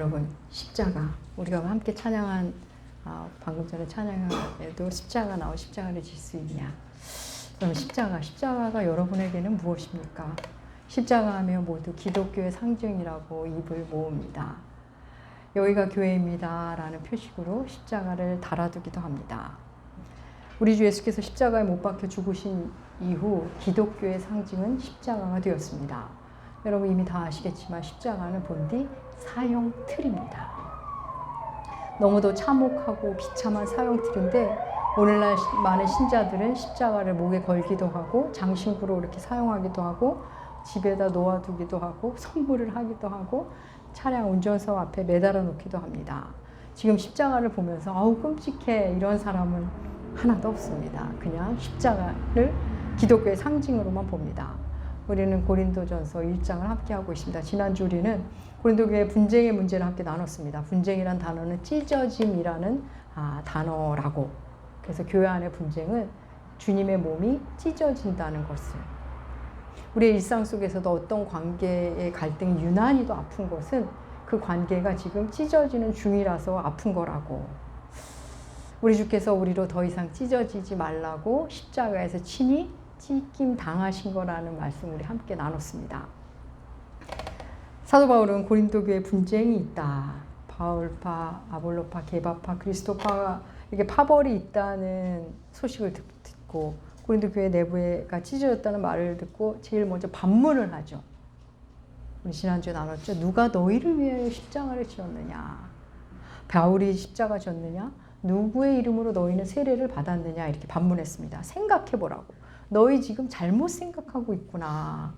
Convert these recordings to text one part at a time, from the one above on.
여러분, 십자가, 우리가 함께 찬양한 방금 전에 찬양에도 십자가 나와 십자가를 질 수 있냐. 그럼 십자가가 여러분에게는 무엇입니까? 십자가 하면 모두 기독교의 상징이라고 입을 모읍니다. 여기가 교회입니다 라는 표식으로 십자가를 달아두기도 합니다. 우리 주 예수께서 십자가에 못 박혀 죽으신 이후 기독교의 상징은 십자가가 되었습니다. 여러분 이미 다 아시겠지만 십자가는 본디 사형 틀입니다. 너무도 참혹하고 비참한 사형 틀인데 오늘날 많은 신자들은 십자가를 목에 걸기도 하고 장신구로 이렇게 사용하기도 하고 집에다 놓아두기도 하고 선물을 하기도 하고 차량 운전석 앞에 매달아 놓기도 합니다. 지금 십자가를 보면서 아우 끔찍해 이런 사람은 하나도 없습니다. 그냥 십자가를 기독교의 상징으로만 봅니다. 우리는 고린도전서 1장을 함께 하고 있습니다. 지난주 우리는 고린도교회 분쟁의 문제를 함께 나눴습니다. 분쟁이란 단어는 찢어짐이라는 단어라고. 그래서 교회 안의 분쟁은 주님의 몸이 찢어진다는 것을. 우리의 일상 속에서도 어떤 관계의 갈등이 유난히도 아픈 것은 그 관계가 지금 찢어지는 중이라서 아픈 거라고. 우리 주께서 우리로 더 이상 찢어지지 말라고 십자가에서 친히 찢김 당하신 거라는 말씀 우리 함께 나눴습니다. 사도 바울은 고린도 교회에 분쟁이 있다. 바울파, 아볼로파, 게바파, 그리스도파 이렇게 파벌이 있다는 소식을 듣고 고린도 교회 내부가 찢어졌다는 말을 듣고 제일 먼저 반문을 하죠. 우리 지난주에 나눴죠. 누가 너희를 위하여 십자가를 지었느냐? 바울이 십자가 졌느냐? 누구의 이름으로 너희는 세례를 받았느냐? 이렇게 반문했습니다. 생각해보라고. 너희 지금 잘못 생각하고 있구나.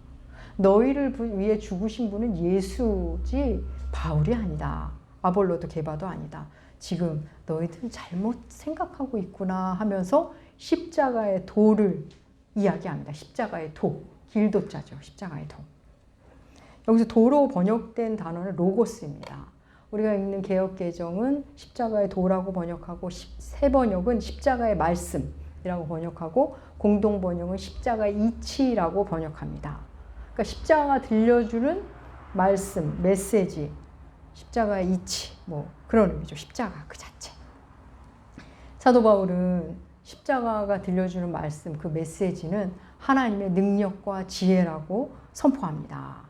너희를 위해 죽으신 분은 예수지 바울이 아니다. 아볼로도 게바도 아니다. 지금 너희들 잘못 생각하고 있구나 하면서 십자가의 도를 이야기합니다. 십자가의 도, 길도자죠. 십자가의 도. 여기서 도로 번역된 단어는 로고스입니다. 우리가 읽는 개역개정은 십자가의 도라고 번역하고 새 번역은 십자가의 말씀이라고 번역하고 공동 번역은 십자가의 이치라고 번역합니다. 그러니까 십자가가 들려주는 말씀, 메시지, 십자가의 이치, 뭐 그런 의미죠. 십자가 그 자체. 사도 바울은 십자가가 들려주는 말씀, 그 메시지는 하나님의 능력과 지혜라고 선포합니다.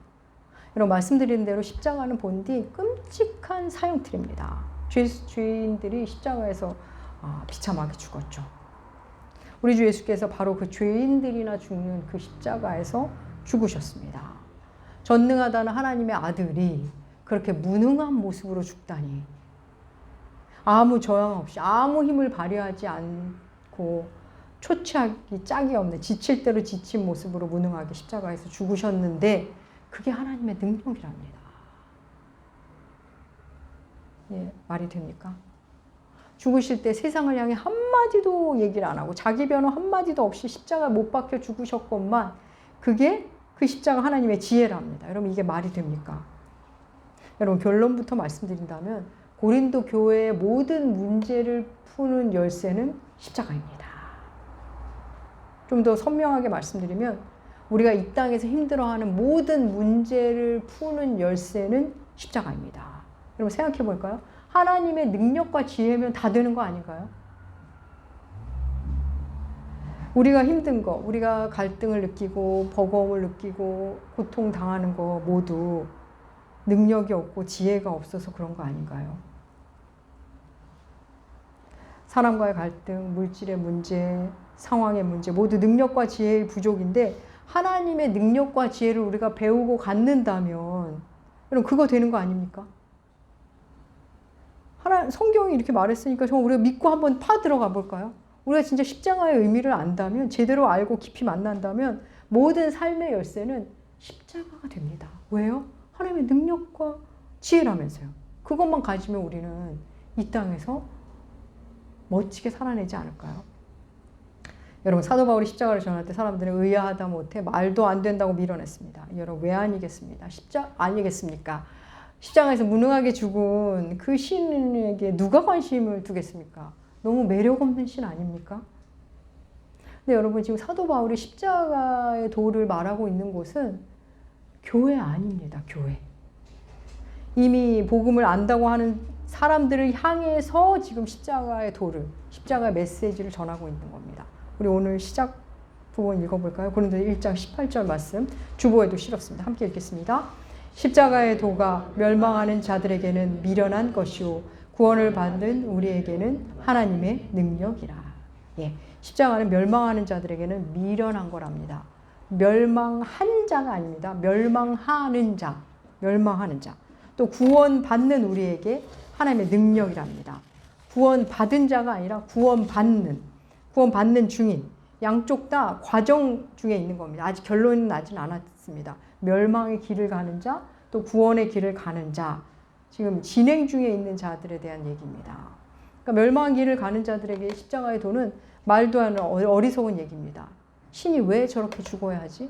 여러분 말씀드린 대로 십자가는 본디 끔찍한 사형틀입니다. 죄인들이 십자가에서 비참하게 죽었죠. 우리 주 예수께서 바로 그 죄인들이나 죽는 그 십자가에서 죽으셨습니다. 전능하다는 하나님의 아들이 그렇게 무능한 모습으로 죽다니. 아무 저항 없이 아무 힘을 발휘하지 않고 초췌하기 짝이 없는 지칠 대로 지친 모습으로 무능하게 십자가에서 죽으셨는데 그게 하나님의 능력이랍니다. 예, 말이 됩니까? 죽으실 때 세상을 향해 한마디도 얘기를 안 하고 자기 변호 한마디도 없이 십자가에 못 박혀 죽으셨건만 그게 그 십자가 하나님의 지혜랍니다. 여러분 이게 말이 됩니까? 여러분 결론부터 말씀드린다면 고린도 교회의 모든 문제를 푸는 열쇠는 십자가입니다. 좀 더 선명하게 말씀드리면 우리가 이 땅에서 힘들어하는 모든 문제를 푸는 열쇠는 십자가입니다. 여러분 생각해 볼까요? 하나님의 능력과 지혜면 다 되는 거 아닌가요? 우리가 힘든 거, 우리가 갈등을 느끼고 버거움을 느끼고 고통당하는 거 모두 능력이 없고 지혜가 없어서 그런 거 아닌가요? 사람과의 갈등, 물질의 문제, 상황의 문제 모두 능력과 지혜의 부족인데 하나님의 능력과 지혜를 우리가 배우고 갖는다면 여러분 그거 되는 거 아닙니까? 성경이 이렇게 말했으니까 정말 우리가 믿고 한번 파들어가 볼까요? 우리가 진짜 십자가의 의미를 안다면 제대로 알고 깊이 만난다면 모든 삶의 열쇠는 십자가가 됩니다. 왜요? 하나님의 능력과 지혜라면서요. 그것만 가지면 우리는 이 땅에서 멋지게 살아내지 않을까요? 여러분 사도 바울이 십자가를 전할 때 사람들은 의아하다 못해 말도 안 된다고 밀어냈습니다. 여러분 왜 아니겠습니다? 아니겠습니까? 십자가에서 무능하게 죽은 그 신에게 누가 관심을 두겠습니까? 너무 매력 없는 신 아닙니까? 근데 여러분 지금 사도 바울이 십자가의 도를 말하고 있는 곳은 교회 아닙니다. 교회. 이미 복음을 안다고 하는 사람들을 향해서 지금 십자가의 도를, 십자가의 메시지를 전하고 있는 겁니다. 우리 오늘 시작 부분 읽어볼까요? 고린도서 1장 18절 말씀 주보에도 실었습니다. 함께 읽겠습니다. 십자가의 도가 멸망하는 자들에게는 미련한 것이요 구원을 받는 우리에게는 하나님의 능력이라. 예, 십자가는 멸망하는 자들에게는 미련한 거랍니다. 멸망한 자가 아닙니다. 멸망하는 자, 멸망하는 자. 또 구원받는 우리에게 하나님의 능력이랍니다. 구원받은 자가 아니라 구원받는 중인, 양쪽 다 과정 중에 있는 겁니다. 아직 결론은 나진 않았습니다. 멸망의 길을 가는 자, 또 구원의 길을 가는 자, 지금 진행 중에 있는 자들에 대한 얘기입니다. 그러니까 멸망의 길을 가는 자들에게 십자가의 도는 말도 안 되는 어리석은 얘기입니다. 신이 왜 저렇게 죽어야 하지?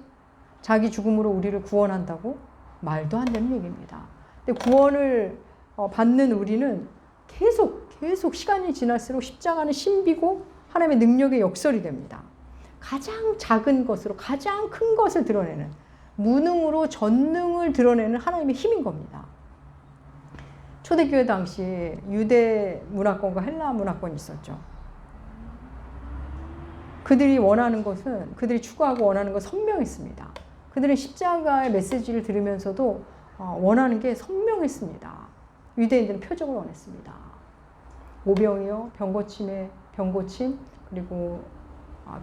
자기 죽음으로 우리를 구원한다고? 말도 안 되는 얘기입니다. 근데 구원을 받는 우리는 계속 시간이 지날수록 십자가는 신비고 하나님의 능력의 역설이 됩니다. 가장 작은 것으로 가장 큰 것을 드러내는, 무능으로 전능을 드러내는 하나님의 힘인 겁니다. 초대교회 당시 유대 문화권과 헬라 문화권이 있었죠. 그들이 추구하고 원하는 건 선명했습니다. 그들은 십자가의 메시지를 들으면서도 원하는 게 선명했습니다. 유대인들은 표적을 원했습니다. 오병이어, 병고침, 그리고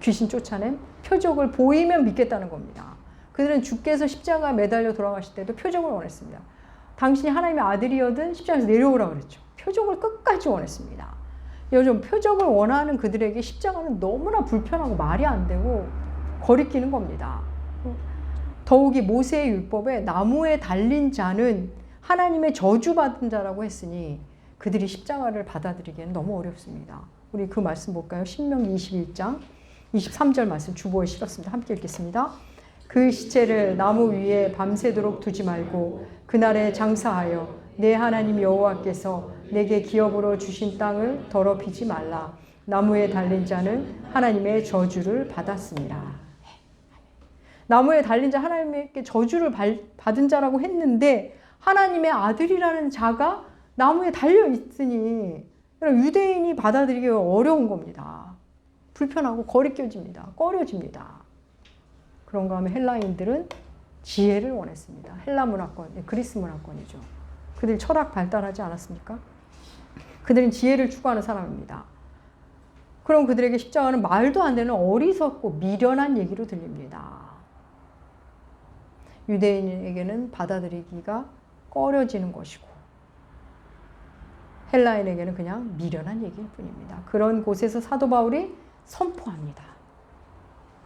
귀신 쫓아냄, 표적을 보이면 믿겠다는 겁니다. 그들은 주께서 십자가에 매달려 돌아가실 때도 표적을 원했습니다. 당신이 하나님의 아들이어든 십자가에서 내려오라고 그랬죠. 표적을 끝까지 원했습니다. 요즘 표적을 원하는 그들에게 십자가는 너무나 불편하고 말이 안 되고 거리끼는 겁니다. 더욱이 모세의 율법에 나무에 달린 자는 하나님의 저주받은 자라고 했으니 그들이 십자가를 받아들이기에는 너무 어렵습니다. 우리 그 말씀 볼까요? 신명기 21장 23절 말씀 주보에 실었습니다. 함께 읽겠습니다. 그 시체를 나무 위에 밤새도록 두지 말고 그날에 장사하여 내 하나님 여호와께서 내게 기업으로 주신 땅을 더럽히지 말라. 나무에 달린 자는 하나님의 저주를 받았습니다. 나무에 달린 자 하나님께 저주를 받은 자라고 했는데 하나님의 아들이라는 자가 나무에 달려 있으니 유대인이 받아들이기 어려운 겁니다. 불편하고 거리껴집니다. 꺼려집니다. 그런가 하면 헬라인들은 지혜를 원했습니다. 헬라 문화권, 그리스 문화권이죠. 그들 철학 발달하지 않았습니까? 그들은 지혜를 추구하는 사람입니다. 그럼 그들에게 십자가는 말도 안 되는 어리석고 미련한 얘기로 들립니다. 유대인에게는 받아들이기가 꺼려지는 것이고 헬라인에게는 그냥 미련한 얘기일 뿐입니다. 그런 곳에서 사도 바울이 선포합니다.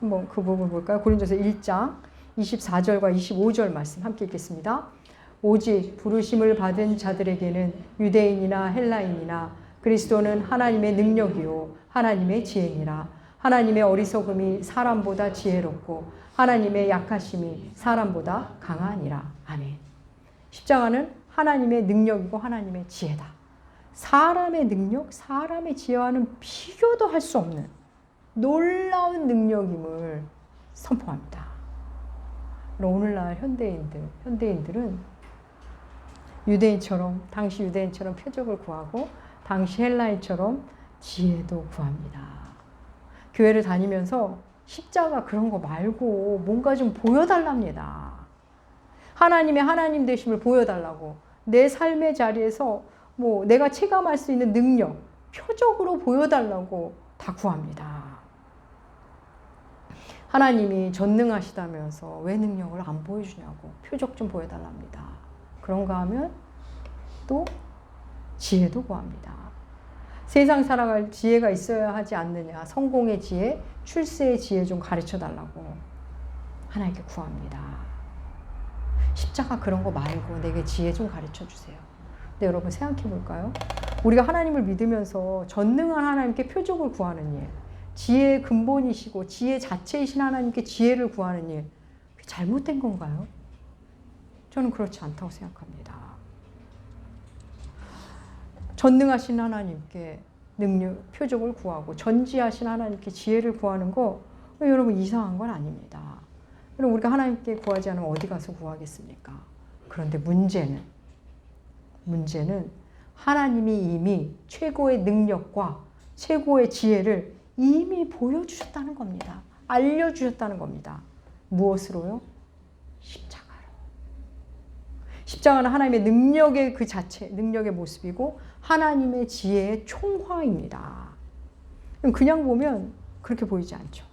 한번 그 부분 볼까요? 고린도서 1장 24절과 25절 말씀 함께 읽겠습니다. 오직 부르심을 받은 자들에게는 유대인이나 헬라인이나 그리스도는 하나님의 능력이요 하나님의 지혜니라. 하나님의 어리석음이 사람보다 지혜롭고 하나님의 약하심이 사람보다 강하니라. 아멘. 십자가는 하나님의 능력이고 하나님의 지혜다. 사람의 능력, 사람의 지혜와는 비교도 할 수 없는 놀라운 능력임을 선포합니다. 오늘날 현대인들은 당시 유대인처럼 표적을 구하고 당시 헬라인처럼 지혜도 구합니다. 교회를 다니면서 십자가 그런 거 말고 뭔가 좀 보여달랍니다. 하나님의 하나님 되심을 보여달라고. 내 삶의 자리에서 내가 체감할 수 있는 능력, 표적으로 보여달라고 다 구합니다. 하나님이 전능하시다면서 왜 능력을 안 보여주냐고 표적 좀 보여달랍니다. 그런가 하면 또 지혜도 구합니다. 세상 살아갈 지혜가 있어야 하지 않느냐. 성공의 지혜, 출세의 지혜 좀 가르쳐달라고 하나님께 구합니다. 십자가 그런 거 말고 내게 지혜 좀 가르쳐주세요. 근데 여러분 생각해 볼까요? 우리가 하나님을 믿으면서 전능한 하나님께 표적을 구하는 일, 지혜의 근본이시고 지혜 자체이신 하나님께 지혜를 구하는 일, 그게 잘못된 건가요? 저는 그렇지 않다고 생각합니다. 전능하신 하나님께 능력, 표적을 구하고 전지하신 하나님께 지혜를 구하는 거 여러분 이상한 건 아닙니다. 그럼 우리가 하나님께 구하지 않으면 어디 가서 구하겠습니까? 그런데 문제는 문제는 하나님이 이미 최고의 능력과 최고의 지혜를 이미 보여주셨다는 겁니다. 알려주셨다는 겁니다. 무엇으로요? 십자가로. 십자가는 하나님의 능력의 그 자체, 능력의 모습이고 하나님의 지혜의 총화입니다. 그냥 보면 그렇게 보이지 않죠.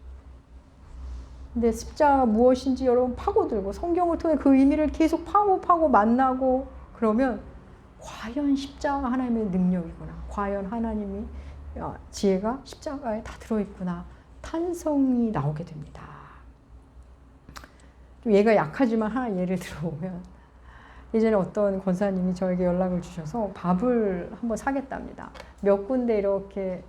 근데 십자가 무엇인지 여러분 파고들고 성경을 통해 그 의미를 계속 파고 만나고 그러면 과연 십자가가 하나님의 능력이구나. 과연 하나님이 지혜가 십자가에 다 들어있구나. 탄성이 나오게 됩니다. 좀 얘가 약하지만 하나 예를 들어보면 예전에 어떤 권사님이 저에게 연락을 주셔서 밥을 한번 사겠답니다. 몇 군데 이렇게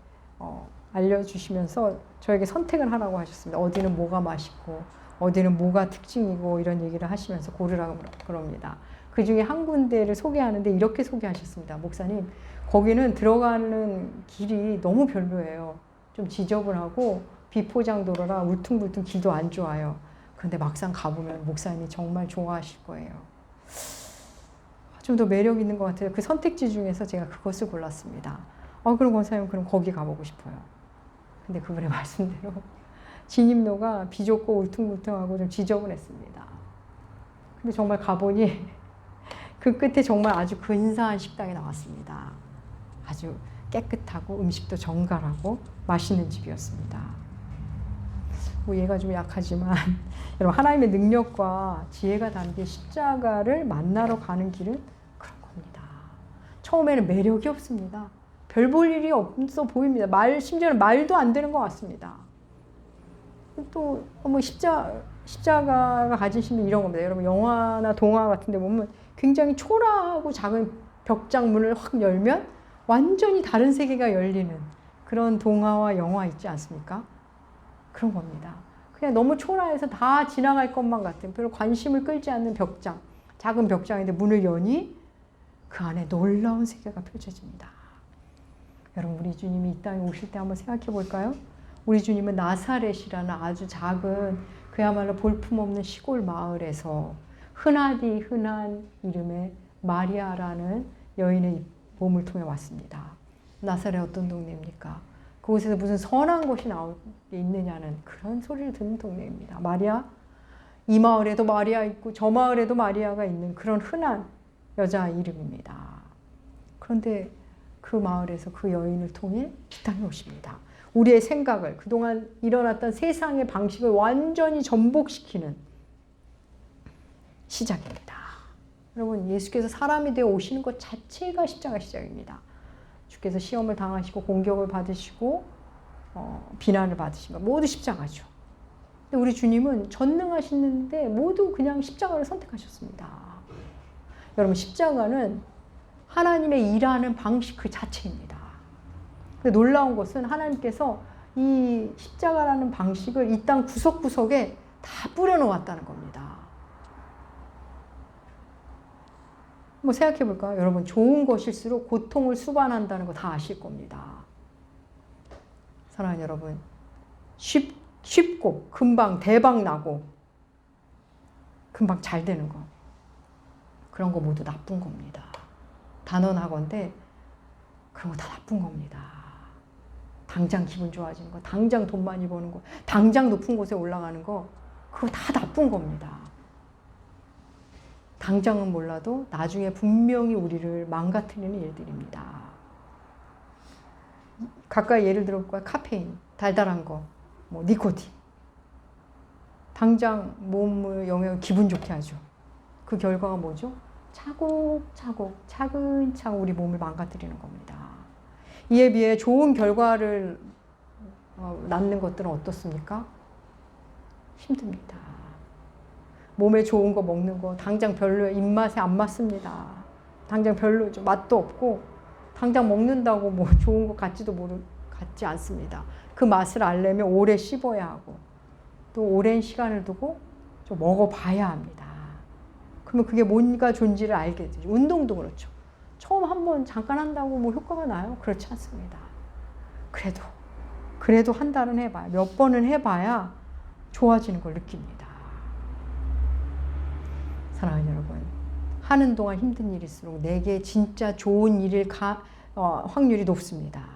알려주시면서 저에게 선택을 하라고 하셨습니다. 어디는 뭐가 맛있고 어디는 뭐가 특징이고 이런 얘기를 하시면서 고르라고 그럽니다. 그 중에 한 군데를 소개하는데 이렇게 소개하셨습니다. 목사님, 거기는 들어가는 길이 너무 별로예요. 좀 지저분하고 비포장도로라 울퉁불퉁 길도 안 좋아요. 그런데 막상 가보면 목사님이 정말 좋아하실 거예요. 좀 더 매력 있는 것 같아요. 그 선택지 중에서 제가 그것을 골랐습니다. 그럼 권사님, 그럼 거기 가보고 싶어요. 근데 그분의 말씀대로 진입로가 비좁고 울퉁불퉁하고 좀 지저분했습니다. 근데 정말 가보니 그 끝에 정말 아주 근사한 식당이 나왔습니다. 아주 깨끗하고 음식도 정갈하고 맛있는 집이었습니다. 뭐 얘가 좀 약하지만 여러분, 하나님의 능력과 지혜가 담긴 십자가를 만나러 가는 길은 그런 겁니다. 처음에는 매력이 없습니다. 별 볼 일이 없어 보입니다. 심지어는 말도 안 되는 것 같습니다. 또 뭐 십자가가 가진 신비 이런 겁니다. 여러분, 영화나 동화 같은 데 보면 굉장히 초라하고 작은 벽장문을 확 열면 완전히 다른 세계가 열리는 그런 동화와 영화 있지 않습니까? 그런 겁니다. 그냥 너무 초라해서 다 지나갈 것만 같은, 별로 관심을 끌지 않는 벽장, 작은 벽장인데 문을 여니 그 안에 놀라운 세계가 펼쳐집니다. 여러분, 우리 주님이 이 땅에 오실 때 한번 생각해 볼까요? 우리 주님은 나사렛이라는 아주 작은, 그야말로 볼품없는 시골 마을에서 흔하디 흔한 이름의 마리아라는 여인의 몸을 통해 왔습니다. 나사렛 어떤 동네입니까? 그곳에서 무슨 선한 것이 나올 게 있느냐는 그런 소리를 듣는 동네입니다. 마리아, 이 마을에도 마리아 있고 저 마을에도 마리아가 있는 그런 흔한 여자 이름입니다. 그런데 그 마을에서 그 여인을 통해 이 땅에 오십니다. 우리의 생각을, 그동안 일어났던 세상의 방식을 완전히 전복시키는 시작입니다. 여러분, 예수께서 사람이 되어 오시는 것 자체가 십자가 시작입니다. 주께서 시험을 당하시고 공격을 받으시고 비난을 받으신 것 모두 십자가죠. 근데 우리 주님은 전능하시는데 모두 그냥 십자가를 선택하셨습니다. 여러분, 십자가는 하나님의 일하는 방식 그 자체입니다. 근데 놀라운 것은 하나님께서 이 십자가라는 방식을 이 땅 구석구석에 다 뿌려놓았다는 겁니다. 한번 생각해 볼까요? 여러분, 좋은 것일수록 고통을 수반한다는 거 다 아실 겁니다. 사랑하는 여러분, 쉽고 금방 대박 나고 금방 잘 되는 거, 그런 거 모두 나쁜 겁니다. 단언하건대 그런 거 다 나쁜 겁니다. 당장 기분 좋아지는 거, 당장 돈 많이 버는 거, 당장 높은 곳에 올라가는 거, 그거 다 나쁜 겁니다. 당장은 몰라도 나중에 분명히 우리를 망가뜨리는 일들입니다. 가까이 예를 들어볼까요? 카페인, 달달한 거, 뭐 니코틴. 당장 몸의 영역을 기분 좋게 하죠. 그 결과가 뭐죠? 차곡차곡, 차근차근 우리 몸을 망가뜨리는 겁니다. 이에 비해 좋은 결과를 낳는 것들은 어떻습니까? 힘듭니다. 몸에 좋은 거 먹는 거 당장 별로예요. 입맛에 안 맞습니다. 당장 별로죠. 맛도 없고 당장 먹는다고 뭐 좋은 것 같지 않습니다. 그 맛을 알려면 오래 씹어야 하고 또 오랜 시간을 두고 좀 먹어봐야 합니다. 그러면 그게 뭔가 존재를 알게 되죠. 운동도 그렇죠. 처음 한번 잠깐 한다고 뭐 효과가 나요? 그렇지 않습니다. 그래도 한 달은 해봐야, 몇 번은 해봐야 좋아지는 걸 느낍니다. 사랑하는 여러분, 하는 동안 힘든 일일수록 내게 진짜 좋은 일일 확률이 높습니다.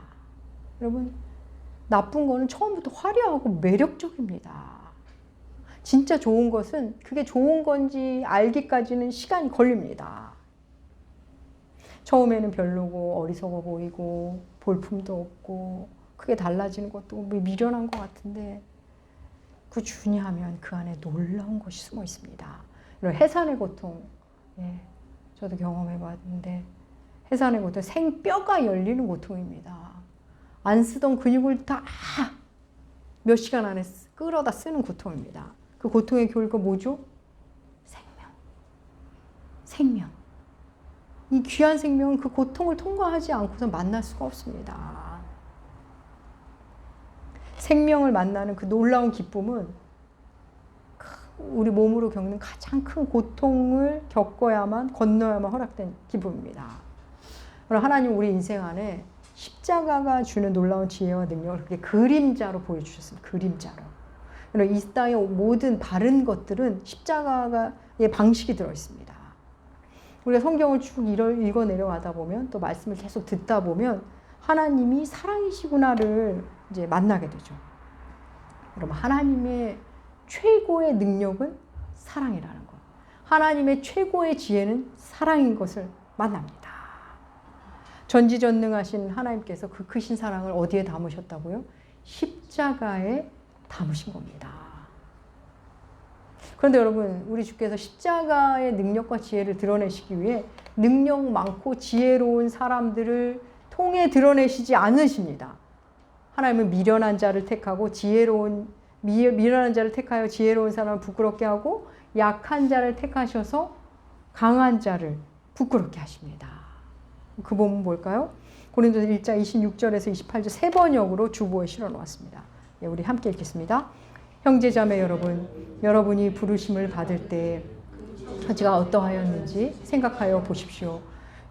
여러분, 나쁜 거는 처음부터 화려하고 매력적입니다. 진짜 좋은 것은 그게 좋은 건지 알기까지는 시간이 걸립니다. 처음에는 별로고 어리석어 보이고 볼품도 없고 크게 달라지는 것도 미련한 것 같은데 꾸준히 하면 그 안에 놀라운 것이 숨어 있습니다. 이런 해산의 고통, 예, 저도 경험해 봤는데 해산의 고통, 생뼈가 열리는 고통입니다. 안 쓰던 근육을 다 몇 시간 안에 끌어다 쓰는 고통입니다. 그 고통의 결과 뭐죠? 생명. 생명. 이 귀한 생명은 그 고통을 통과하지 않고서 만날 수가 없습니다. 생명을 만나는 그 놀라운 기쁨은 우리 몸으로 겪는 가장 큰 고통을 겪어야만, 건너야만 허락된 기쁨입니다. 그럼 하나님 우리 인생 안에 십자가가 주는 놀라운 지혜와 능력을 그렇게 그림자로 보여주셨습니다. 그림자로. 이 땅의 모든 바른 것들은 십자가의 방식이 들어있습니다. 우리가 성경을 쭉 읽어 내려가다 보면 또 말씀을 계속 듣다 보면 하나님이 사랑이시구나를 이제 만나게 되죠. 여러분, 하나님의 최고의 능력은 사랑이라는 것. 하나님의 최고의 지혜는 사랑인 것을 만납니다. 전지전능하신 하나님께서 그 크신 사랑을 어디에 담으셨다고요? 십자가에 담으신 겁니다. 그런데 여러분, 우리 주께서 십자가의 능력과 지혜를 드러내시기 위해 능력 많고 지혜로운 사람들을 통해 드러내시지 않으십니다. 하나님은 미련한 자를 택하고 미련한 자를 택하여 지혜로운 사람을 부끄럽게 하고 약한 자를 택하셔서 강한 자를 부끄럽게 하십니다. 그 본문 뭘까요? 고린도서 1장 26절에서 28절 세 번역으로 주보에 실어 놓았습니다. 예, 우리 함께 읽겠습니다. 형제자매 여러분, 여러분이 부르심을 받을 때 처지가 어떠하였는지 생각하여 보십시오.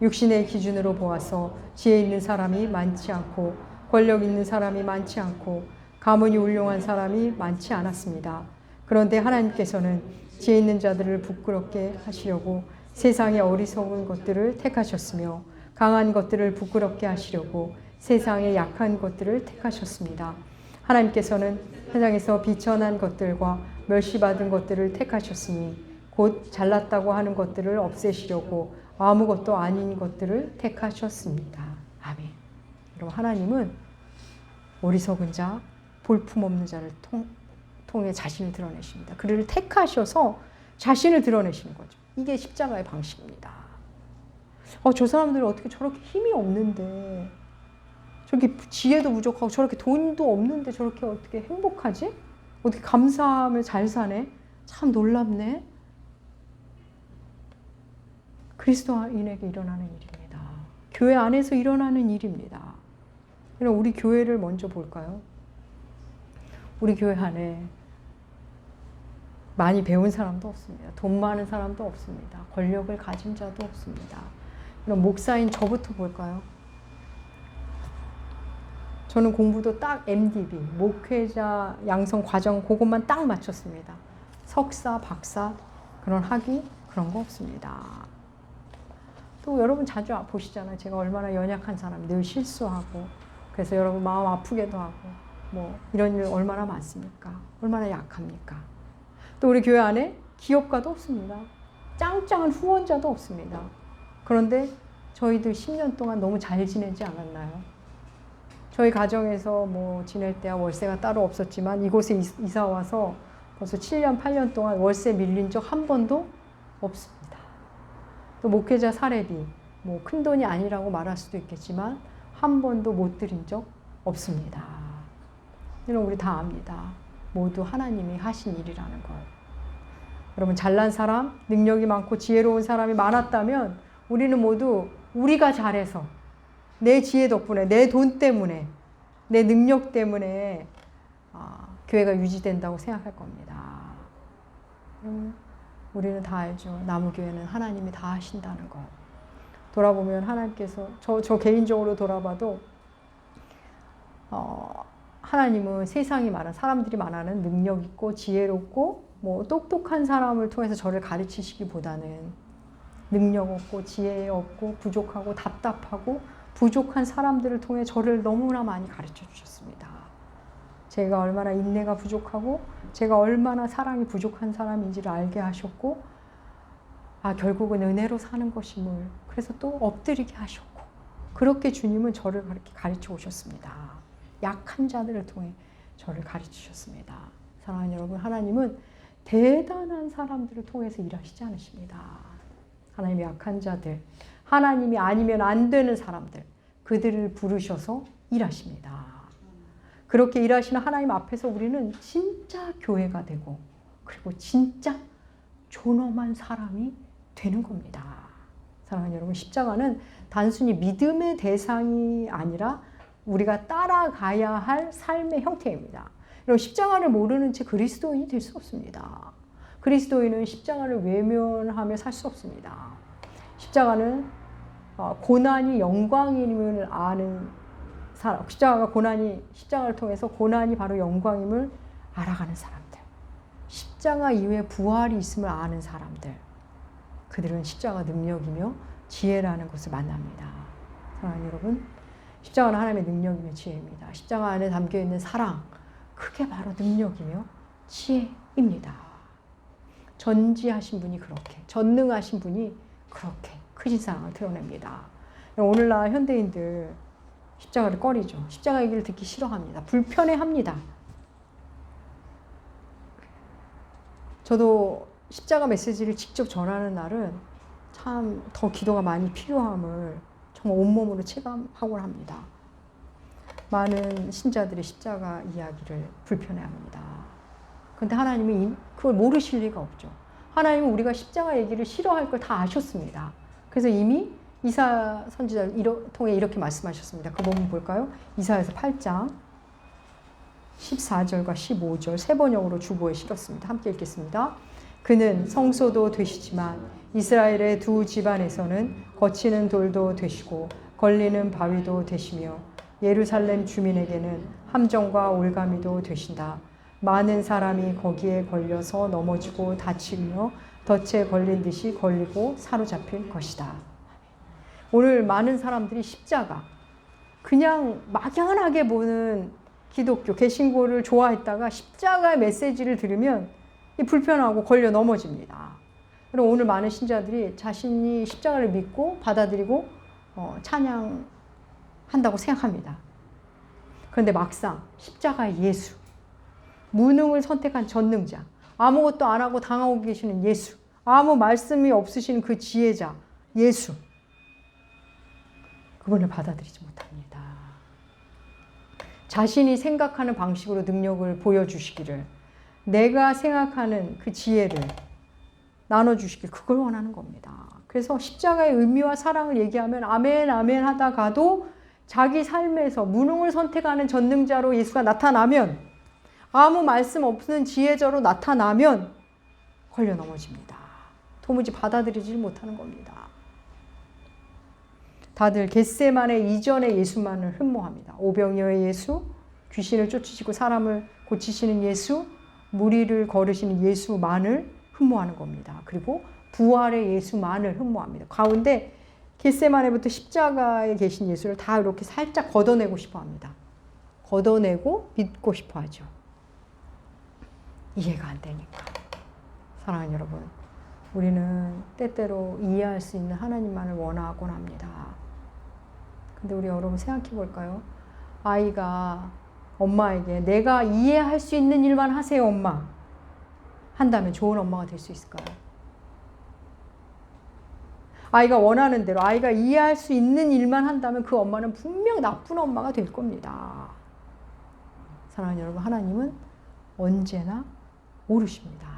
육신의 기준으로 보아서 지혜 있는 사람이 많지 않고 권력 있는 사람이 많지 않고 가문이 훌륭한 사람이 많지 않았습니다. 그런데 하나님께서는 지혜 있는 자들을 부끄럽게 하시려고 세상의 어리석은 것들을 택하셨으며 강한 것들을 부끄럽게 하시려고 세상의 약한 것들을 택하셨습니다. 하나님께서는 세상에서 비천한 것들과 멸시받은 것들을 택하셨으니 곧 잘났다고 하는 것들을 없애시려고 아무것도 아닌 것들을 택하셨습니다. 아멘. 여러분, 하나님은 어리석은 자, 볼품없는 자를 통해 자신을 드러내십니다. 그를 택하셔서 자신을 드러내시는 거죠. 이게 십자가의 방식입니다. 저 사람들은 어떻게 저렇게 힘이 없는데, 저렇게 지혜도 부족하고 저렇게 돈도 없는데 저렇게 어떻게 행복하지? 어떻게 감사함을 잘 사네? 참 놀랍네. 그리스도인에게 일어나는 일입니다. 교회 안에서 일어나는 일입니다. 그럼 우리 교회를 먼저 볼까요? 우리 교회 안에 많이 배운 사람도 없습니다. 돈 많은 사람도 없습니다. 권력을 가진 자도 없습니다. 그럼 목사인 저부터 볼까요? 저는 공부도 딱 MDB, 목회자 양성 과정 그것만 딱 맞췄습니다. 석사, 박사, 그런 학위 그런 거 없습니다. 또 여러분 자주 보시잖아요. 제가 얼마나 연약한 사람, 늘 실수하고 그래서 여러분 마음 아프게도 하고 뭐 이런 일 얼마나 많습니까? 얼마나 약합니까? 또 우리 교회 안에 기업가도 없습니다. 짱짱한 후원자도 없습니다. 그런데 저희들 10년 동안 너무 잘 지내지 않았나요? 저희 가정에서 뭐 지낼 때야 월세가 따로 없었지만 이곳에 이사 와서 벌써 7년, 8년 동안 월세 밀린 적 한 번도 없습니다. 또 목회자 사례비, 뭐 큰 돈이 아니라고 말할 수도 있겠지만 한 번도 못 드린 적 없습니다. 이런 우리 다 압니다. 모두 하나님이 하신 일이라는 걸. 여러분, 잘난 사람, 능력이 많고 지혜로운 사람이 많았다면 우리는 모두 우리가 잘해서 내 지혜 덕분에, 내 돈 때문에, 내 능력 때문에 교회가 유지된다고 생각할 겁니다. 우리는 다 알죠. 나무교회는 하나님이 다 하신다는 거. 돌아보면 하나님께서, 저 개인적으로 돌아봐도 하나님은 세상이 말하는, 사람들이 말하는 능력 있고 지혜롭고 뭐 똑똑한 사람을 통해서 저를 가르치시기보다는 능력 없고 지혜 없고 부족하고 답답하고 부족한 사람들을 통해 저를 너무나 많이 가르쳐 주셨습니다. 제가 얼마나 인내가 부족하고 제가 얼마나 사랑이 부족한 사람인지를 알게 하셨고, 결국은 은혜로 사는 것임을 그래서 또 엎드리게 하셨고, 그렇게 주님은 저를 그렇게 가르쳐 오셨습니다. 약한 자들을 통해 저를 가르쳐 주셨습니다. 사랑하는 여러분, 하나님은 대단한 사람들을 통해서 일하시지 않으십니다. 하나님이 약한 자들, 하나님이 아니면 안 되는 사람들, 그들을 부르셔서 일하십니다. 그렇게 일하시는 하나님 앞에서 우리는 진짜 교회가 되고, 그리고 진짜 존엄한 사람이 되는 겁니다. 사랑하는 여러분, 십자가는 단순히 믿음의 대상이 아니라 우리가 따라가야 할 삶의 형태입니다. 여러분, 십자가를 모르는 채 그리스도인이 될 수 없습니다. 그리스도인은 십자가를 외면하며 살 수 없습니다. 십자가는 고난이 영광임을 아는 사람, 십자가를 통해서 고난이 바로 영광임을 알아가는 사람들, 십자가 이후에 부활이 있음을 아는 사람들, 그들은 십자가 능력이며 지혜라는 것을 만납니다. 사랑하는 여러분, 십자가는 하나님의 능력이며 지혜입니다. 십자가 안에 담겨있는 사랑, 그게 바로 능력이며 지혜입니다. 전지하신 분이 그렇게, 전능하신 분이 그렇게 크신 사랑을 드러냅니다. 오늘날 현대인들 십자가를 꺼리죠. 십자가 얘기를 듣기 싫어합니다. 불편해합니다. 저도 십자가 메시지를 직접 전하는 날은 참 더 기도가 많이 필요함을 정말 온몸으로 체감하곤 합니다. 많은 신자들이 십자가 이야기를 불편해합니다. 그런데 하나님이 그걸 모르실 리가 없죠. 하나님은 우리가 십자가 얘기를 싫어할 걸 다 아셨습니다. 그래서 이미 이사 선지자를 통해 이렇게 말씀하셨습니다. 그 본문 볼까요? 이사야서 8장 14절과 15절 세 번역으로 주보에 실었습니다. 함께 읽겠습니다. 그는 성소도 되시지만 이스라엘의 두 집안에서는 거치는 돌도 되시고 걸리는 바위도 되시며 예루살렘 주민에게는 함정과 올가미도 되신다. 많은 사람이 거기에 걸려서 넘어지고 다치며 덫에 걸린 듯이 걸리고 사로잡힐 것이다. 오늘 많은 사람들이 십자가, 그냥 막연하게 보는 기독교, 개신교를 좋아했다가 십자가의 메시지를 들으면 불편하고 걸려 넘어집니다. 그럼 오늘 많은 신자들이 자신이 십자가를 믿고 받아들이고 찬양한다고 생각합니다. 그런데 막상 십자가의 예수, 무능을 선택한 전능자, 아무것도 안 하고 당하고 계시는 예수, 아무 말씀이 없으신 그 지혜자 예수, 그분을 받아들이지 못합니다. 자신이 생각하는 방식으로 능력을 보여주시기를, 내가 생각하는 그 지혜를 나눠주시길, 그걸 원하는 겁니다. 그래서 십자가의 의미와 사랑을 얘기하면 아멘 아멘 하다가도 자기 삶에서 무능을 선택하는 전능자로 예수가 나타나면, 아무 말씀 없는 지혜자로 나타나면 걸려 넘어집니다. 도무지 받아들이지 못하는 겁니다. 다들 겟세마네 이전의 예수만을 흠모합니다. 오병이어의 예수, 귀신을 쫓으시고 사람을 고치시는 예수, 무리를 걸으시는 예수만을 흠모하는 겁니다. 그리고 부활의 예수만을 흠모합니다. 가운데 겟세마네부터 십자가에 계신 예수를 다 이렇게 살짝 걷어내고 싶어 합니다. 걷어내고 믿고 싶어 하죠. 이해가 안 되니까. 사랑하는 여러분, 우리는 때때로 이해할 수 있는 하나님만을 원하곤 합니다. 근데 우리 여러분 생각해 볼까요? 아이가 엄마에게 내가 이해할 수 있는 일만 하세요, 엄마. 한다면 좋은 엄마가 될 수 있을까요? 아이가 원하는 대로 아이가 이해할 수 있는 일만 한다면 그 엄마는 분명 나쁜 엄마가 될 겁니다. 사랑하는 여러분, 하나님은 언제나 옳으십니다.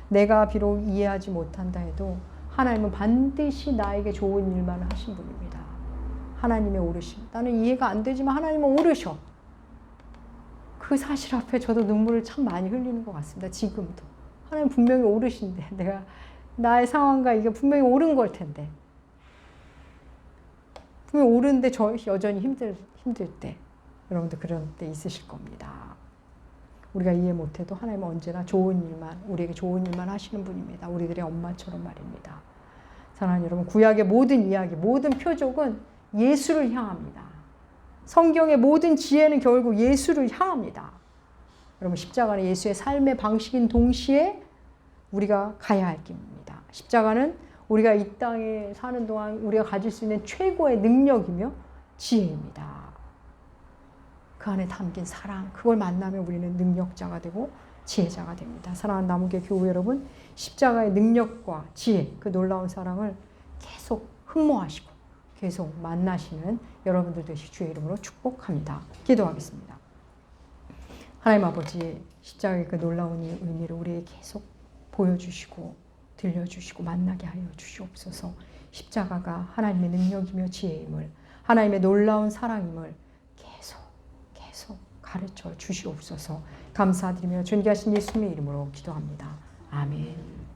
내가 비록 이해하지 못한다 해도 하나님은 반드시 나에게 좋은 일만 하신 분입니다. 하나님의 옳으심. 나는 이해가 안 되지만 하나님은 옳으셔. 그 사실 앞에 저도 눈물을 참 많이 흘리는 것 같습니다. 지금도. 하나님 분명히 옳으신데, 내가 나의 상황과 이게 분명히 옳은 걸 텐데, 분명히 옳은데 저 여전히 힘들 때, 여러분들 그런 때 있으실 겁니다. 우리가 이해 못해도 하나님은 언제나 좋은 일만, 우리에게 좋은 일만 하시는 분입니다. 우리들의 엄마처럼 말입니다. 사랑하는 여러분, 구약의 모든 이야기, 모든 표적은 예수를 향합니다. 성경의 모든 지혜는 결국 예수를 향합니다. 여러분, 십자가는 예수의 삶의 방식인 동시에 우리가 가야 할 길입니다. 십자가는 우리가 이 땅에 사는 동안 우리가 가질 수 있는 최고의 능력이며 지혜입니다. 그 안에 담긴 사랑, 그걸 만나면 우리는 능력자가 되고 지혜자가 됩니다. 사랑하는 나무교 교우 여러분, 십자가의 능력과 지혜, 그 놀라운 사랑을 계속 흠모하시고 계속 만나시는 여러분들 되시 주의 이름으로 축복합니다. 기도하겠습니다. 하나님 아버지, 십자가의 그 놀라운 의미를 우리에게 계속 보여주시고 들려주시고 만나게 하여 주시옵소서. 십자가가 하나님의 능력이며 지혜임을, 하나님의 놀라운 사랑임을 계속 가르쳐 주시옵소서. 감사드리며 존귀하신 예수님의 이름으로 기도합니다. 아멘.